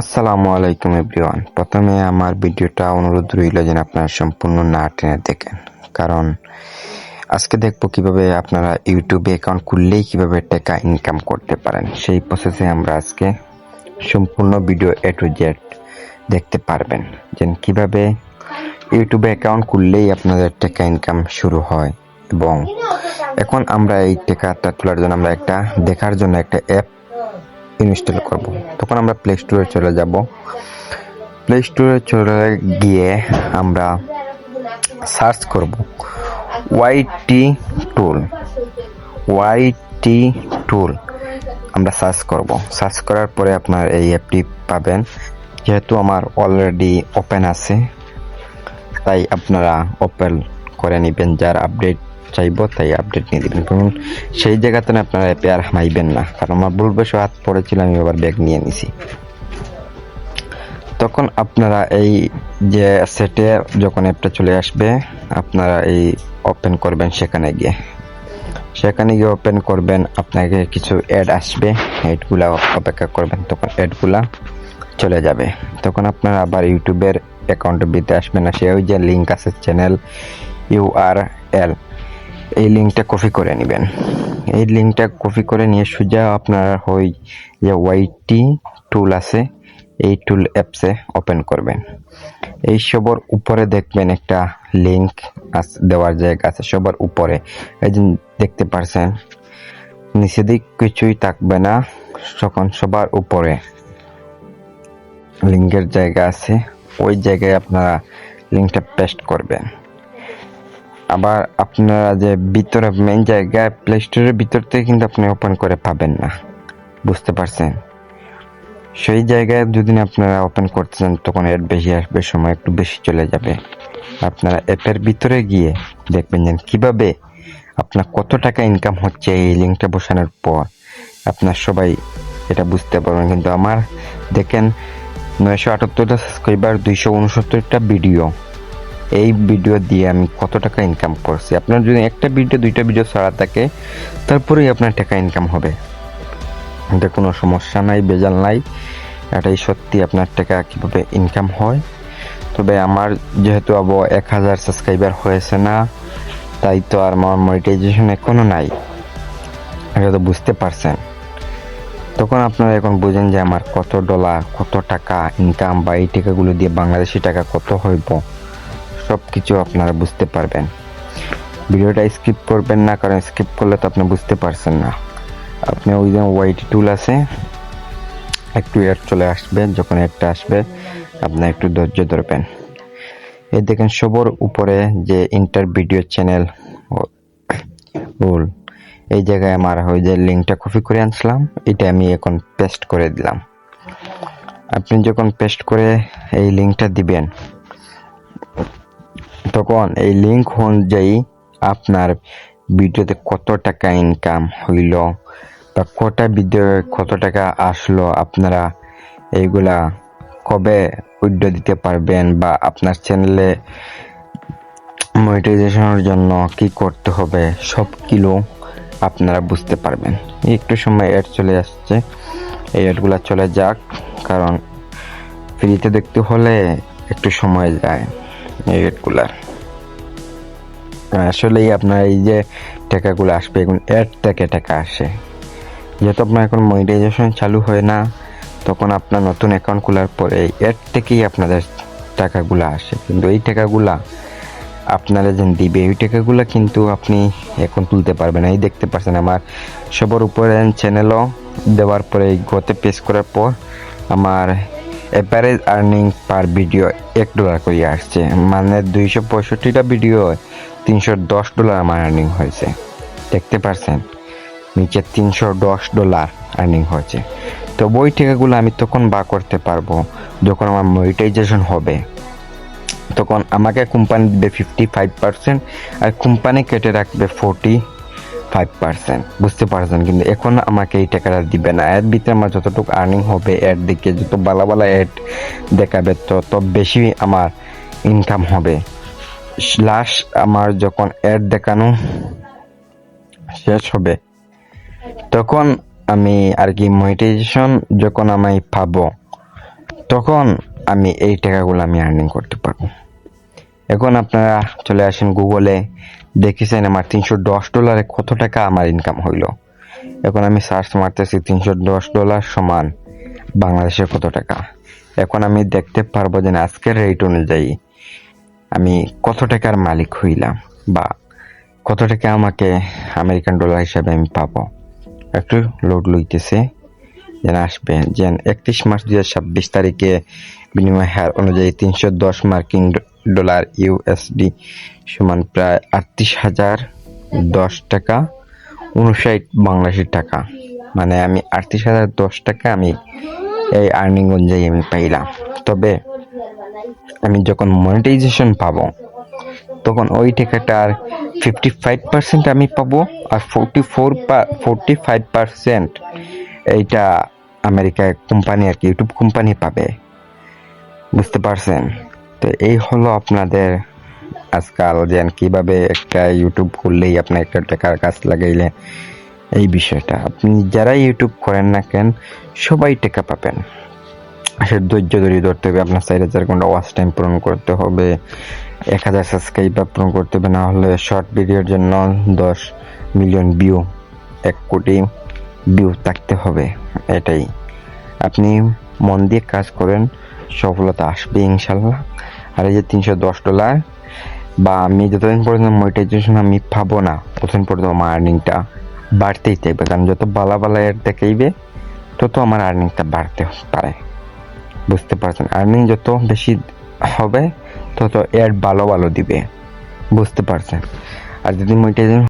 আসসালামু আলাইকুম এভরিওয়ান। প্রথমে আমার ভিডিওটা অনুরোধ রইল যেন আপনারা সম্পূর্ণ না টেনে দেখেন, কারণ আজকে দেখব কিভাবে আপনারা ইউটিউবে অ্যাকাউন্ট খুললেই কিভাবে টাকা ইনকাম করতে পারেন। সেই প্রসেসে আমরা আজকে সম্পূর্ণ ভিডিও এ টু জেড দেখতে পারবেন, যেন কিভাবে ইউটিউবে অ্যাকাউন্ট খুললেই আপনাদের টাকা ইনকাম শুরু হয়। এবং এখন আমরা এই টাকাটা তোলার জন্য আমরা দেখার জন্য একটা অ্যাপ ইনস্টল করব। তখন আমরা প্লে স্টোরে চলে যাব। প্লে স্টোরে চলে গিয়ে আমরা সার্চ করব ওয়াইটি টুল। আমরা সার্চ করব। সার্চ করার পরে আপনার এই অ্যাপটি পাবেন। যেহেতু আমার অলরেডি ওপেন আছে, তাই আপনারা ওপেন করে নেবেন। যার আপডেট চাইবো তাই আপডেট নিয়ে দেবেন, কারণ সেই জায়গাতে আপনারা অ্যাপে আর হামাইবেন না। কারণ আমার ভুলবশত হাত পড়েছিল, আমি আবার ব্যাগ নিয়ে নিছি। তখন আপনারা এই যে সেটে যখন অ্যাপটা চলে আসবে, আপনারা এই ওপেন করবেন। সেখানে গিয়ে ওপেন করবেন, আপনাকে কিছু অ্যাড আসবে, অ্যাডগুলা অপেক্ষা করবেন। তখন অ্যাডগুলা চলে যাবে। তখন আপনারা আবার ইউটিউবের অ্যাকাউন্টে দিতে আসবেন না, সে ওই যে লিঙ্ক আছে চ্যানেল URL, এই লিঙ্কটা কপি করে নেবেন। এই লিঙ্কটা কপি করে নিয়ে সোজা আপনারা ওই যে ওয়াইটি টুল আছে, এই টুল অ্যাপসে ওপেন করবেন। এই সবার উপরে দেখবেন একটা লিঙ্ক দেওয়ার জায়গা আছে, সবার উপরে এই যে দেখতে পারছেন। নিচে দিক কিছুই থাকবে না, তখন সবার উপরে লিঙ্কের জায়গা আছে, ওই জায়গায় আপনারা লিঙ্কটা পেস্ট করবেন। আবার আপনারা যে ভিতরে মেইন জায়গায় প্লে স্টোরের ভিতর থেকে কিন্তু আপনি ওপেন করে পাবেন না, বুঝতে পারছেন? সেই জায়গায় যদি আপনারা ওপেন করতে চান, তখন অ্যাড বেশি আসবে, সময় একটু বেশি চলে যাবে। আপনারা অ্যাপের ভিতরে গিয়ে দেখবেন যে কিভাবে আপনার কত টাকা ইনকাম হচ্ছে। এই লিঙ্কটা বসানোর পর আপনার সবাই এটা বুঝতে পারবেন। কিন্তু আমার দেখেন 978টা সাবস্ক্রাইবার, 269টা ভিডিও। এই ভিডিও দিয়ে আমি কত টাকা ইনকাম করছি। আপনার যদি একটা ভিডিও, দুইটা ভিডিও ছাড়া থাকে, তারপরেই আপনার টাকা ইনকাম হবে। এটা কোনো সমস্যা নাই, বেজাল নাই। এটাই সত্যি আপনার টাকা কিভাবে ইনকাম হয়। তবে আমার যেহেতু 1000 সাবস্ক্রাইবার হয়েছে না, তাই তো আর আমার মনিটাইজেশন এখনো নাই, এটা তো বুঝতে পারছেন। তখন আপনারা এখন বুঝেন যে আমার কত ডলার, কত টাকা ইনকাম, বা এই টাকাগুলো দিয়ে বাংলাদেশি টাকা কত হইব, সব কিছু আপনারা বুঝতে পারবেন। ভিডিওটা স্কিপ করবেন না, কারণ স্কিপ করলে তো আপনি বুঝতে পারছেন না। আপনি ওই যে ওয়াইটি টুল আছে, একটু অ্যাড চলে আসবে। যখন একটা আসবে, আপনি একটু ধৈর্য ধরবেন। এই দেখেন সবার উপরে যে ইন্টার ভিডিও চ্যানেল রুল, এই জায়গায় আমার ওই যে লিঙ্কটা কপি করে আনছিলাম, এটা আমি এখন পেস্ট করে দিলাম। আপনি যখন পেস্ট করে এই লিঙ্কটা দিবেন, তখন এই লিঙ্ক অনুযায়ী আপনার ভিডিওতে কত টাকা ইনকাম হইল বা কটা ভিডিও কত টাকা আসলো, আপনারা এইগুলা কবে উইথড্র দিতে পারবেন, বা আপনার চ্যানেলে মনিটাইজেশনের জন্য কি করতে হবে, সব কিলো আপনারা বুঝতে পারবেন। একটু সময় অ্যাড চলে আসছে, এই অ্যাডগুলা চলে যাক, কারণ ফ্রিতে দেখতে হলে একটু সময় যায়। এই অ্যাডগুলার আসলেই আপনার এই যে টাকাগুলো আসবে, এখন অ্যাড থেকে টাকা আসে। যেহেতু আপনার এখন মনিটাইজেশন চালু হয় না, তখন আপনার নতুন অ্যাকাউন্ট খোলার পরে এই অ্যাড থেকেই আপনাদের টাকাগুলো আসে। কিন্তু এই টাকাগুলা আপনারা যেন দিবে, ওই টাকাগুলো কিন্তু আপনি এখন তুলতে পারবেন। এই দেখতে পাচ্ছেন আমার সবার উপরে চ্যানেলও দেওয়ার পরে গোতে পেস করার পর আমার এভারেজ আর্নিং পার ভিডিও $1 করে আসছে। মানে 265টা ভিডিও $310 আমার আর্নিং হয়েছে। দেখতে পাচ্ছেন নিচে $310 আর্নিং হয়েছে। তো ওই টাকাগুলো আমি তখন বা করতে পারবো যখন আমার মনিটাইজেশন হবে। তখন আমাকে কোম্পানি দিবে 55%, আর কোম্পানি কেটে রাখবে 45%, বুঝতে পারছেন? কিন্তু এখন আমাকে এই টাকাটা দিবে না। এর ভিতরে আমার যতটুকু আর্নিং হবে, অ্যাড দিকে যত ভালো ভালো অ্যাড দেখাবে, তত বেশি আমার ইনকাম হবে। লাস্ট আমার যখন অ্যাড দেখানো শেষ হবে, তখন আমি আর কি মনিটাইজেশন যখন আমি পাবো, তখন আমি এই টাকাগুলো আমি আর্নিং করতে পারবো। এখন আপনারা চলে আসেন গুগলে, দেখেছেন আমার $310 কত টাকা আমার ইনকাম হইলো। এখন আমি সার্চ মারতেছি $310 সমান বাংলাদেশের কত টাকা। এখন আমি দেখতে পারবো যে আজকের রেট অনুযায়ী আমি কত টাকার মালিক হইলাম বা কত টাকা আমাকে আমেরিকান ডলার হিসাবে আমি পাবো। একটু লোড লইতেছে, যেন আসবে। যেন 31 মার্চ 2026 তারিখে বিনিময় হার অনুযায়ী $310 ইউএসডি সমান প্রায় 38,010 টাকা 59 বাংলাদেশি টাকা। মানে আমি 38,010 টাকা আমি এই আর্নিং অনুযায়ী আমি পাইলাম। তবে আমি যখন মনিটাইজেশন পাবো তখন ওই টাকাটার 55% আমি পাবো, আর 45% এইটা আমেরিকা কোম্পানি আর কি, ইউটিউব কোম্পানি পাবে। বুঝতে পারছেন? তো এই হলো আপনাদের আজকাল যেন কিভাবে একটা ইউটিউব করলেই আপনার একটা টাকার কাজ লাগাইলে এই বিষয়টা। আপনি যারা ইউটিউব করেন না কেন সবাই টাকা পাবেন। আসলে ধৈর্য ধরে ধরতে হবে, আপনার 4,000 ঘন্টা ওয়াচ টাইম পূরণ করতে হবে, 1,000 সাবস্ক্রাইবার পূরণ করতে হবে, না হলে শর্ট ভিডিওর জন্য 10 মিলিয়ন ভিউ, 1 কোটি ভিউ থাকতে হবে। এটাই আপনি মন দিয়ে কাজ করেন, সফলতা আসবে ইনশাল্লাহ। আর এই যে $310 বা আমি যতদিন পর্যন্ত মনিটাইজেশন আমি পাবো না ততদিন পর্যন্ত আমার আর্নিংটা বাড়তেই থাকবে, কারণ যত বালা বালা এর দেখাইবে তত আমার আর্নিংটা বাড়তে পারে। বুঝতে পারছেন? আর্নিং যত বেশি হবে তত এর ভালো ভালো দিবে। বুঝতে পারছেন? আর যদি মনিটাইজেশন